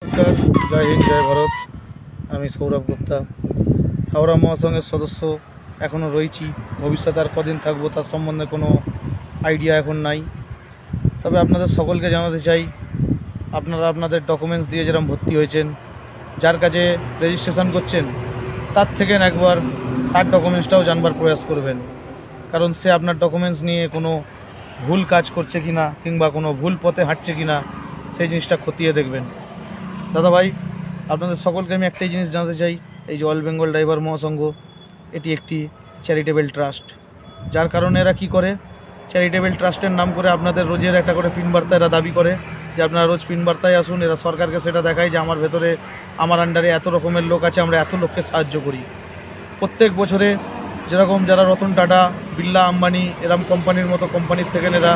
নমস্কার, জয় হিন্দ, জয় ভারত। আমি সৌরভ গুপ্তা, হাওড়া মহাসংঘের সদস্য এখনও রয়েছি। ভবিষ্যতে আর কদিন থাকবো তার সম্বন্ধে কোনো আইডিয়া এখন নাই। তবে আপনাদের সকলকে জানাতে চাই, আপনারা আপনাদের ডকুমেন্টস দিয়ে যেরকম ভর্তি হয়েছেন, যার কাছে রেজিস্ট্রেশন করছেন তার থেকে একবার তার ডকুমেন্টসটাও জানবার প্রয়াস করবেন। কারণ সে আপনার ডকুমেন্টস নিয়ে কোনো ভুল কাজ করছে কি না, কিংবা কোনো ভুল পথে হাঁটছে কি না, সেই জিনিসটা খতিয়ে দেখবেন। দাদা ভাই, আপনাদের সকলকে আমি একটাই জিনিস জানাতে চাই, এই যে অল বেঙ্গল ড্রাইভার মহাসংঘ এটি একটি চ্যারিটেবল ট্রাস্ট। যার কারণে এরা কী করে, চ্যারিটেবল ট্রাস্টের নাম করে আপনাদের রোজের একটা করে পিন বার্তা এরা দাবি করে যে আপনারা রোজ পিন বার্তায় আসুন। এরা সরকারকে সেটা দেখায় যে আমার ভেতরে, আমার আন্ডারে এত রকমের লোক আছে, আমরা এত লোককে সাহায্য করি। প্রত্যেক বছরে যেরকম যারা রতন টাটা, বিড়লা, আম্বানি এরম কোম্পানির মতো কোম্পানির থেকে এরা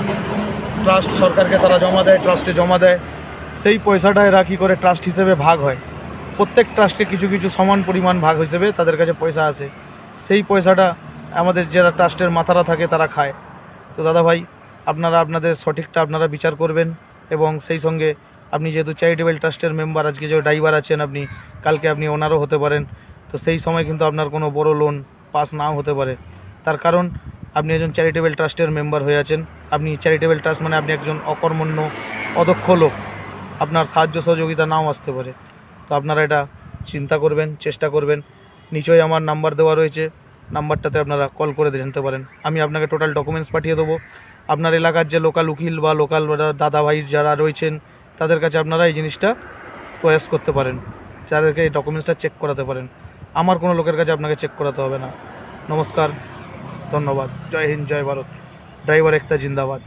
ট্রাস্ট সরকারকে তারা জমা দেয়, ট্রাস্টে জমা দেয়। সেই পয়সাটা এরা কী করে ট্রাস্ট হিসেবে ভাগ হয়। প্রত্যেক ট্রাস্টে কিছু কিছু সমান পরিমাণ ভাগ হিসেবে তাদের কাছে পয়সা আসে। সেই পয়সাটা আমাদের যারা ট্রাস্টের মাথারা থাকে তারা খায়। তো দাদা ভাই, আপনারা আপনাদের সঠিকটা আপনারা বিচার করবেন। এবং সেই সঙ্গে আপনি যেহেতু চ্যারিটেবল ট্রাস্টের মেম্বার, আজকে যে ড্রাইভার আছেন আপনি, কালকে আপনি ওনারও হতে পারেন। তো সেই সময় কিন্তু আপনার কোনো বড় লোন পাস নাও হতে পারে। তার কারণ আপনি একজন চ্যারিটেবল ট্রাস্টের মেম্বার হয়ে আছেন। আপনি চ্যারিটেবল ট্রাস্ট মানে আপনি একজন অকর্মণ্য, অদক্ষ লোক, আপনার সাহায্য সহযোগিতা নাও আসতে পারে। তো আপনারা এটা চিন্তা করবেন, চেষ্টা করবেন। নিশ্চয়ই আমার নাম্বার দেওয়া রয়েছে, নাম্বারটাতে আপনারা কল করে জানতে পারেন। আমি আপনাকে টোটাল ডকুমেন্টস পাঠিয়ে দেবো। আপনার এলাকার যে লোকাল উকিল বা লোকাল দাদা ভাই যারা রয়েছেন তাদের কাছে আপনারা এই জিনিসটা প্রয়াস করতে পারেন, যাদেরকে এই ডকুমেন্টসটা চেক করাতে পারেন। আমার কোনো লোকের কাছে আপনাকে চেক করাতে হবে না। নমস্কার, ধন্যবাদ, জয় হিন্দ, জয় ভারত। ড্রাইভার একটা জিন্দাবাদ।